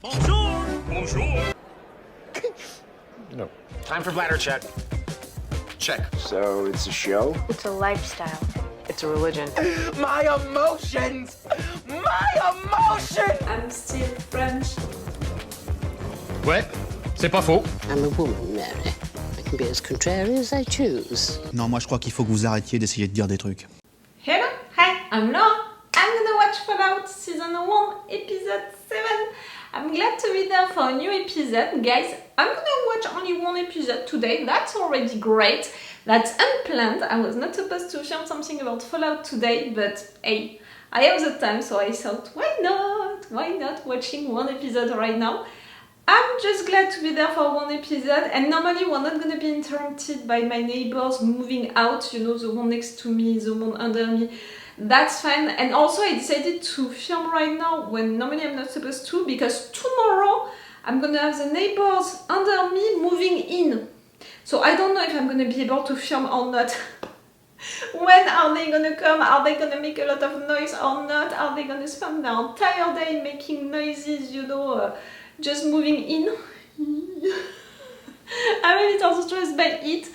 Bonjour! Bonjour! No. Time for bladder check. Check. So it's a show? It's a lifestyle. It's a religion. My emotions! My emotions! I'm still French. Ouais, c'est pas faux. I'm a woman, Mary. I can be as contrary as I choose. Non, moi je crois qu'il faut que vous arrêtiez d'essayer de dire des trucs. Hello, hi, I'm Laura. I'm gonna watch Fallout Season 1, Episode 7. I'm glad to be there for a new episode. Guys, I'm gonna watch only one episode today. That's already great. That's unplanned. I was not supposed to film something about Fallout today, but hey, I have the time, so I thought, why not? Why not watching one episode right now? I'm just glad to be there for one episode, and normally we're not gonna be interrupted by my neighbors moving out, you know, the one next to me, the one under me. That's fine. And also I decided to film right now when normally I'm not supposed to, because tomorrow I'm gonna have the neighbors under me moving in. So I don't know if I'm gonna be able to film or not. When are they gonna come? Are they gonna make a lot of noise or not? Are they gonna spend their entire day making noises, you know, just moving in? I'm a little stressed by it.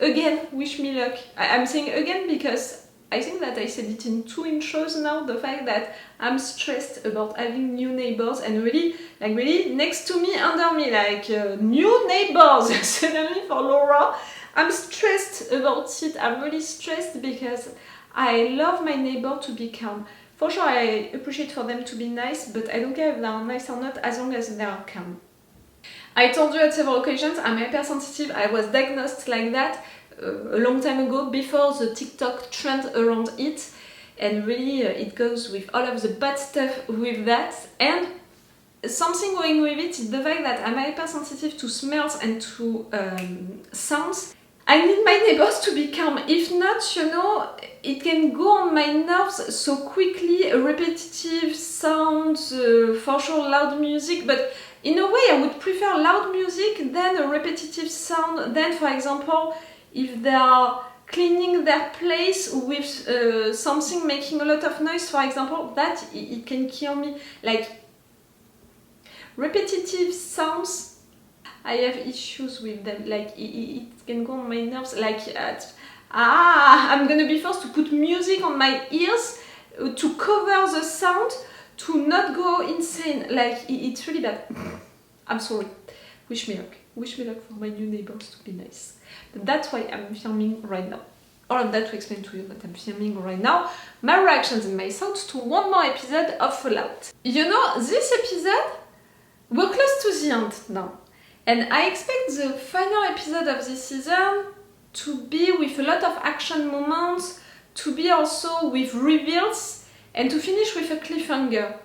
Again, wish me luck. I'm saying again because I think that I said it in 2 intros now, the fact that I'm stressed about having new neighbors and really next to me, under me, new neighbors suddenly for Laura. I'm stressed about it. I'm really stressed because I love my neighbor to be calm. For sure, I appreciate for them to be nice, but I don't care if they are nice or not as long as they are calm. I told you at several occasions, I'm hypersensitive. I was diagnosed like that a long time ago, before the TikTok trend around it, and really it goes with all of the bad stuff with that. And something going with it is the fact that I'm hypersensitive to smells and to sounds. I need my neighbors to be calm. If not, you know, it can go on my nerves so quickly. Repetitive sounds, for sure loud music, but in a way I would prefer loud music than a repetitive sound. Then, for example, if they are cleaning their place with something making a lot of noise, for example, that it can kill me. Like repetitive sounds, I have issues with them. Like it can go on my nerves. Like I'm gonna be forced to put music on my ears to cover the sound, to not go insane. Like it's really bad. I'm sorry. Wish me luck. Wish me luck for my new neighbors to be nice. But that's why I'm filming right now. All of that to explain to you that I'm filming right now. My reactions and my thoughts to one more episode of Fallout. You know, this episode, we're close to the end now. And I expect the final episode of this season to be with a lot of action moments, to be also with reveals, and to finish with a cliffhanger.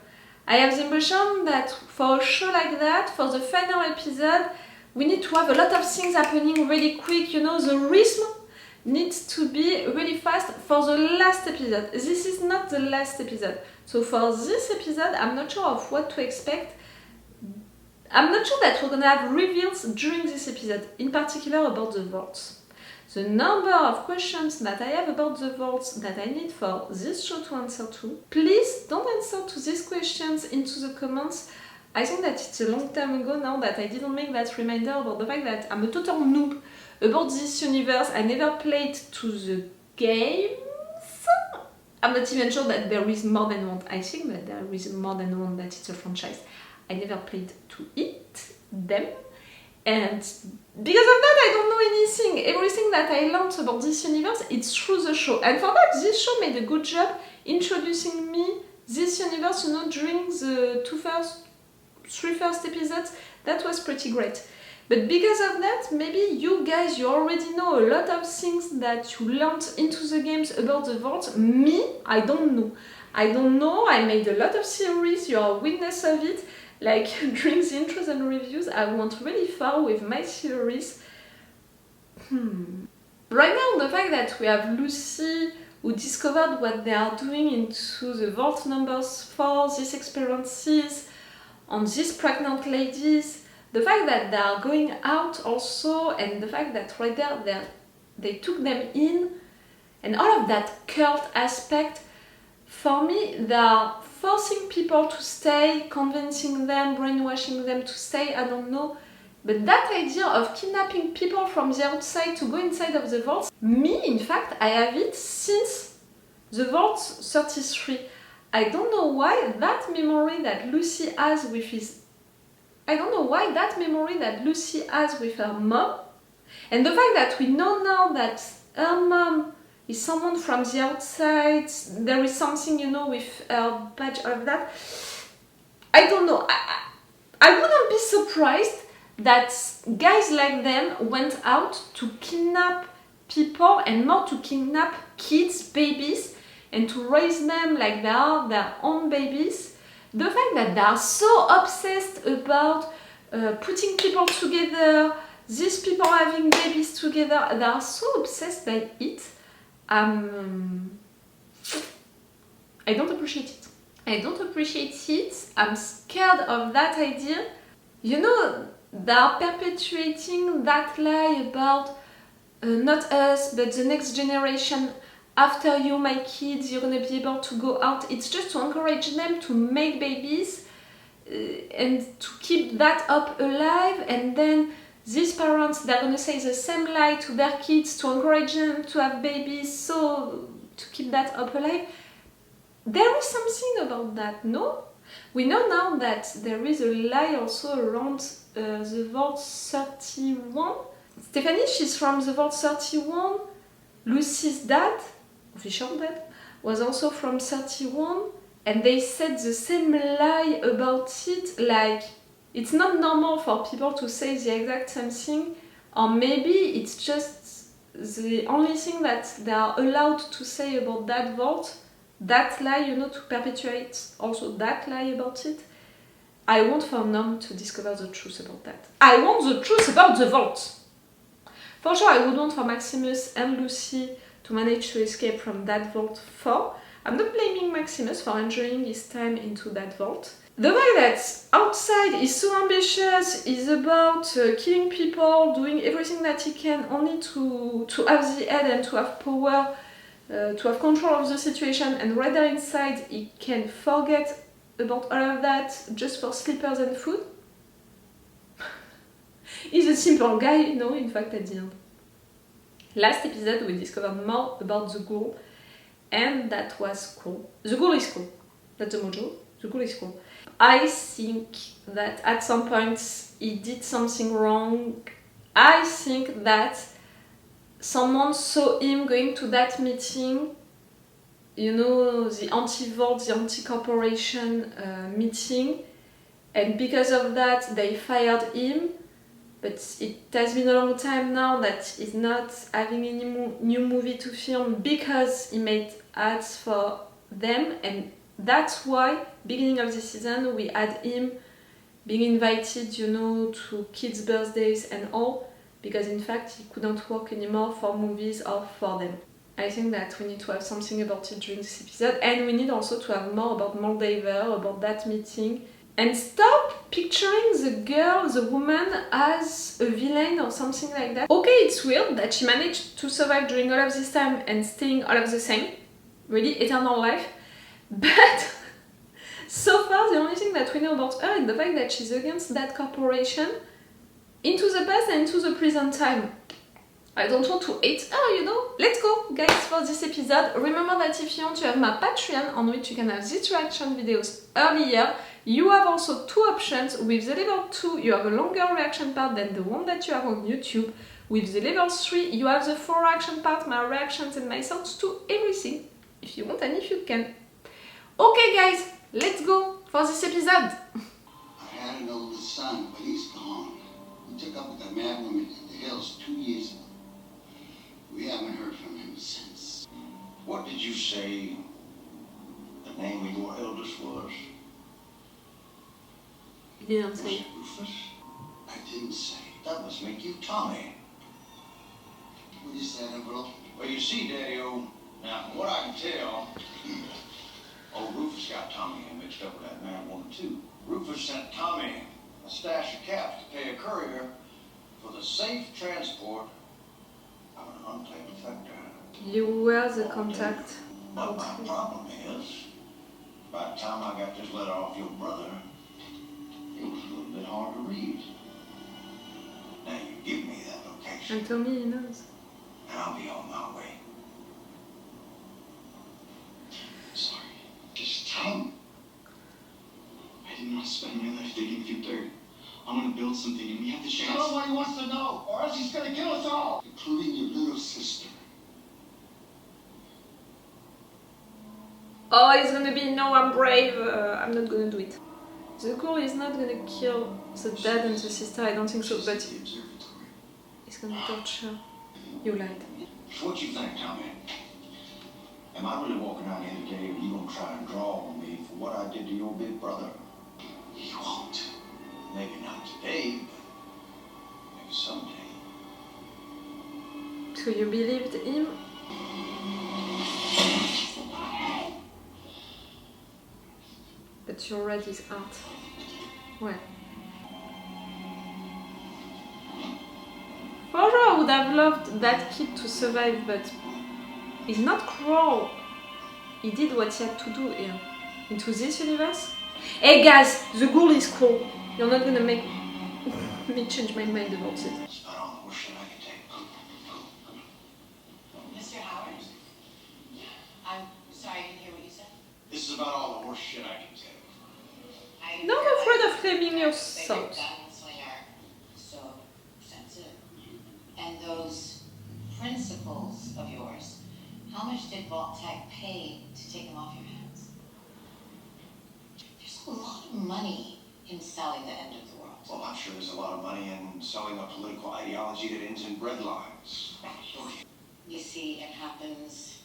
I have the impression that for a show like that, for the final episode, we need to have a lot of things happening really quick, you know, the rhythm needs to be really fast for the last episode. This is not the last episode. So for this episode, I'm not sure of what to expect. I'm not sure that we're gonna have reveals during this episode, in particular about the vaults. The number of questions that I have about the vaults that I need for this show to answer to, please don't answer to these questions into the comments. I think that it's a long time ago now that I didn't make that reminder about the fact that I'm a total noob about this universe. I never played to the games. I'm not even sure that there is more than one. I think that there is more than one, that it's a franchise. I never played to them. And because of that, I don't know anything. Everything that I learned about this universe, it's through the show. And for that, this show made a good job introducing me this universe, you know, during the 3 first episodes. That was pretty great. But because of that, maybe you guys, you already know a lot of things that you learned into the games about the vault. Me, I don't know. I made a lot of theories, you are a witness of it. Like during the intros and reviews, I went really far with my theories. Right now, the fact that we have Lucy, who discovered what they are doing into the vault numbers for these experiences, on these pregnant ladies, the fact that they are going out also, and the fact that right there they took them in, and all of that cult aspect, for me, they are forcing people to stay, convincing them, brainwashing them to stay, I don't know. But that idea of kidnapping people from the outside to go inside of the vault, me, in fact, I have it since the Vault 33. I don't know why that memory that Lucy has with his... I don't know why that memory that Lucy has with her mom, and the fact that we know now that her mom is someone from the outside, there is something, you know, with her badge, all of that. I don't know. I wouldn't be surprised that guys like them went out to kidnap people, and more to kidnap kids, babies, and to raise them like they are their own babies. The fact that they are so obsessed about putting people together, these people having babies together, they are so obsessed by it. I don't appreciate it. I don't appreciate it. I'm scared of that idea. You know, they are perpetuating that lie about not us, but the next generation. After you, my kids, you're gonna be able to go out. It's just to encourage them to make babies and to keep that up alive. And then these parents, they're gonna say the same lie to their kids to encourage them to have babies, so to keep that up alive. There is something about that, no? We know now that there is a lie also around the Vault 31. Stephanie, she's from the Vault 31. Lucy's dad, official dad, was also from 31, and they said the same lie about it, like it's not normal for people to say the exact same thing, or maybe it's just the only thing that they are allowed to say about that vault, that lie, you know, to perpetuate also that lie about it. I want for Nom to discover the truth about that. I want the truth about the vault! For sure, I would want for Maximus and Lucy to manage to escape from that vault 4. I'm not blaming Maximus for enjoying his time into that vault. The fact that outside is so ambitious, is about killing people, doing everything that he can only to have the head and to have power, to have control of the situation, and right there inside he can forget about all of that just for slippers and food. He's a simple guy, you know, in fact, at the end. Last episode we discovered more about the Ghoul, and that was cool. The Ghoul is cool. That's the mojo. The Ghoul is cool. I think that at some point he did something wrong. I think that someone saw him going to that meeting, you know, the anti-vault, the anti-corporation meeting, and because of that they fired him. But it has been a long time now that he's not having any new movie to film because he made ads for them, and that's why beginning of the season we had him being invited, you know, to kids' birthdays and all, because in fact he couldn't work anymore for movies or for them. I think that we need to have something about it during this episode, and we need also to have more about Moldaver, about that meeting, and stop picturing the girl, the woman, as a villain or something like that. Okay, it's weird that she managed to survive during all of this time and staying all of the same, really eternal life, but so far the only thing that we know about her is the fact that she's against that corporation into the past and into the present time. I don't want to hate her, you know. Let's go, guys, for this episode. Remember that if you want to have my Patreon, on which you can have these reaction videos earlier, you have also two options. With the level 2, you have a longer reaction part than the one that you have on YouTube. With the level 3, you have the full reaction part, my reactions and my thoughts to everything, if you want and if you can. Okay, guys, let's go for this episode. I had an oldest son, but he's gone. We took up with that mad woman in the hills 2 years ago. We haven't heard from him since. What did you say the name of your eldest was? You didn't Was say. it Rufus? I didn't say. That must make you Tommy. What is that, Uncle? Well, you see, Daddy-O, now from what I can tell, old Rufus got Tommy mixed up with that man woman too. Rufus sent Tommy a stash of caps to pay a courier for the safe transport of an unclaimed effector. You were the contact. But my problem is, By the time I got this letter off your brother, it was a little bit hard to read. Now you give me that location, And Tommy, he knows. and I'll be on my way. Sorry. Just tell him. I didn't want to spend my life digging through dirt. I want to build something, and we have the chance. Tell him what he wants to know, or else he's gonna kill us all, including your little sister. Oh, he's gonna be, no, I'm brave, I'm not gonna do it. The Ghoul is not gonna kill the dad and the sister, I don't think so, but he's gonna torture. You lied. What you think, Tommy? Am I really walking out here today, or are you gonna try and draw on me for what I did to your big brother? He won't. Maybe not today, but maybe someday. So you believed him? But you read his heart. Well. For sure I would have loved that kid to survive, but he's not cruel. He did what he had to do here. Into this universe? Hey guys, the Ghoul is cool. You're not gonna make me change my mind about it. It's about all the horse shit I can take. Mr. Howard? I'm sorry, I didn't hear what you said. This is about all the horse shit I can take. Not afraid of claiming your Your salt. gunsling are so sensitive. And those principles of yours, how much did Vault-Tec pay to take them off your hands? There's a lot of money in selling the end of the world. Well, I'm sure there's a lot of money in selling a political ideology that ends in bread lines. You see, it happens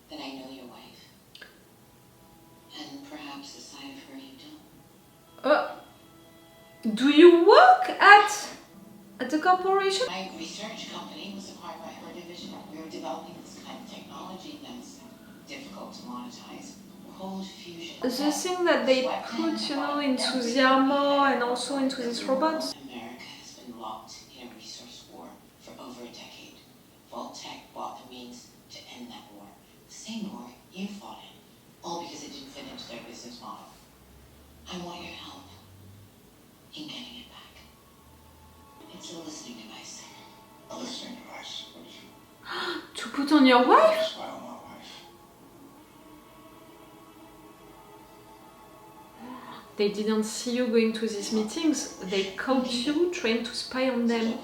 that I know your wife. And perhaps a side of her you don't. Do you work at the corporation? My research company was acquired by her division. We were developing this kind of technology that's difficult to monetize. Cold fusion. The thing that they put, you know, into the armor and also into this robot. America has been locked in a resource war for over a decade. Vault-Tec bought the means to end that war. The same war you fought in. All because it didn't fit into their business model. I want your help in getting it back. It's a listening device. A listening device. To put on your wife? Spy on my wife. They didn't see you going to these meetings. They caught you trying to spy on them.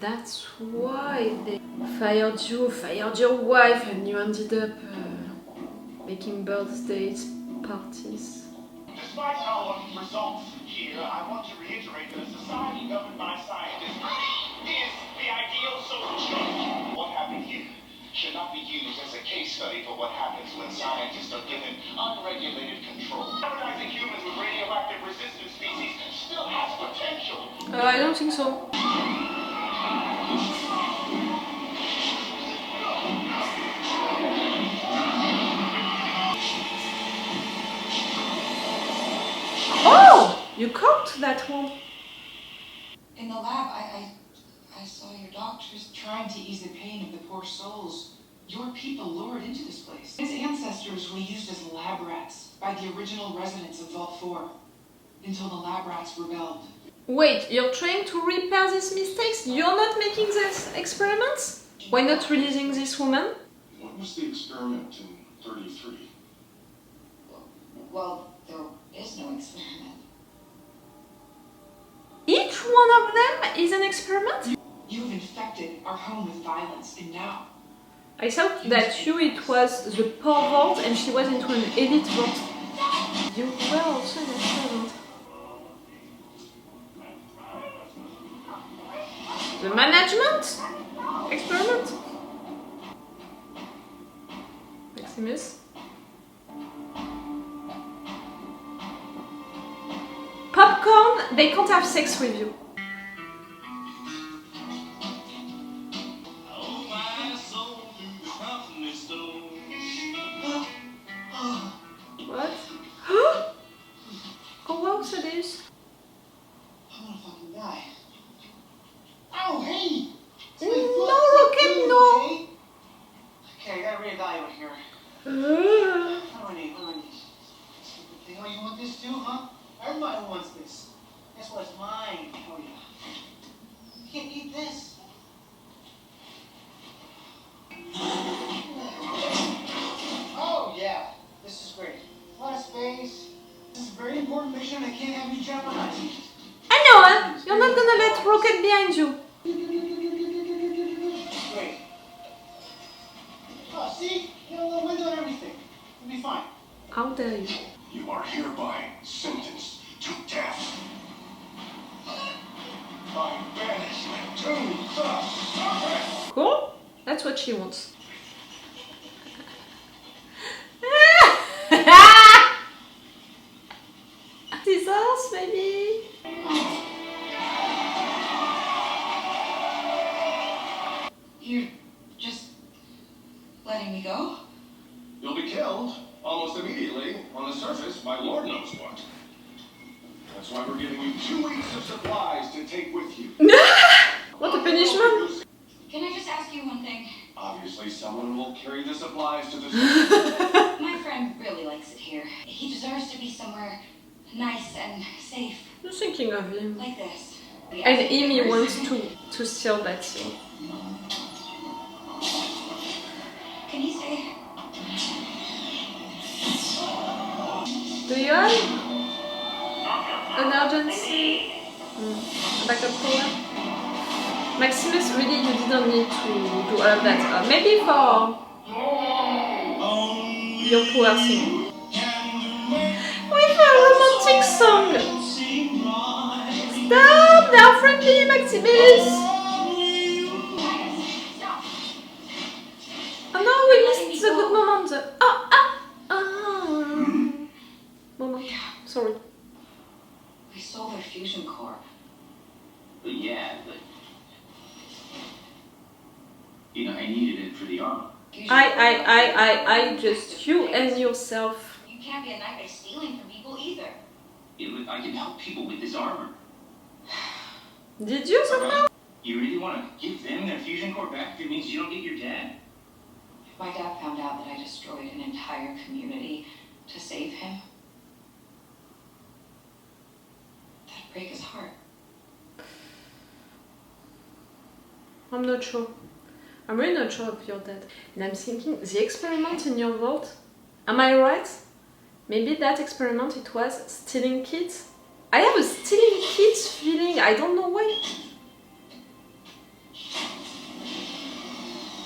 That's why they fired you, fired your wife, and you ended up making birthdays, parties. Despite our results here, I want to reiterate that a society governed by scientists is the ideal social structure. What happened here should not be used as a case study for what happens when scientists are given unregulated control. Hybridizing humans with radioactive resistant species still has potential. I don't think so. Oh! You caught that one. In the lab, I saw your doctors trying to ease the pain of the poor souls your people lured into this place. His ancestors were used as lab rats by the original residents of Vault 4 until the lab rats rebelled. Wait, you're trying to repair these mistakes? You're not making these experiments? Why not releasing this woman? What was the experiment in 33? Well, there is no experiment. Each one of them is an experiment? You have infected our home with violence, and now... I thought that it was the poor vault and she was into an elite vault. You were also an experiment. The management experiment? Maximus? Popcorn, they can't have sex with you. What? Oh wow, Thaddeus. I wanna fucking die. Oh, hey! No, Rockette, no! Okay, I gotta reevaluate here. Uh, What do I need? Rockette behind you. Great. Oh, see? You got a little window and everything. You'll be fine. How dare you? You are hereby sentenced to death. By banishment to the surface. Cool? That's what she wants. Scissors, maybe? You're just letting me go? You'll be killed almost immediately on the surface by Lord knows what. That's why we're giving you 2 weeks of supplies to take with you. What a punishment! Can I just ask you one thing? Obviously, someone will carry the supplies to the surface. My friend really likes it here. He deserves to be somewhere nice and safe. I'm thinking of him. Like this. And Amy wants to steal that scene. Can you stay? Do you have an urgency? Backup power? Maximus, really, you didn't need to do all of that. Maybe for your poor thing. With a romantic song! Stop! They are friendly, Maximus! Oh no, we missed the good moment. Moment. Sorry. We stole their fusion core. But yeah, but... You know, I needed it for the armor. I just, you and yourself. You can't be a knight by stealing from people either. I can help people with this armor. Did you somehow? You really want to give them their fusion core back if it means you don't get your dad? If my dad found out that I destroyed an entire community to save him, that'd break his heart. I'm not sure. I'm really not sure of your dad. And I'm thinking, the experiment in your vault, am I right? Maybe that experiment it was stealing kids? I have a stealing kids feeling, I don't know why.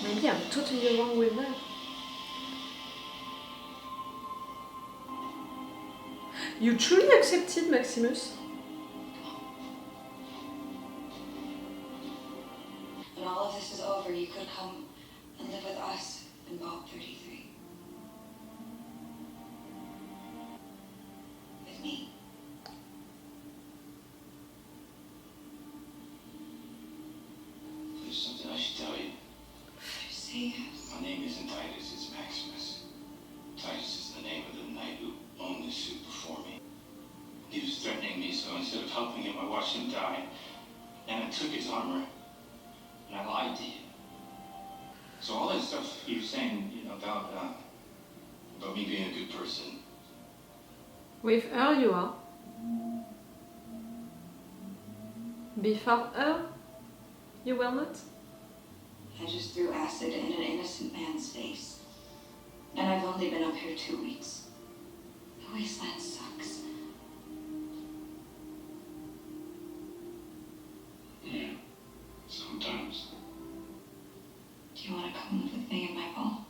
Maybe I'm totally wrong with that. You truly accepted Maximus? When all of this is over, you could come and live with us in Vault 33. With me. There's something I should tell you. Just say yes. My name isn't Titus, it's Maximus. Titus is the name of the knight who owned this suit before me. He was threatening me, so instead of helping him, I watched him die. And I took his armor, and I lied to you. So all that stuff you were saying, you know, about me being a good person. With her you are. Before her, you will not? I just threw acid in an innocent man's face. And I've only been up here 2 weeks. The wasteland sucks. Yeah, sometimes. Do you want to come live with me in my vault?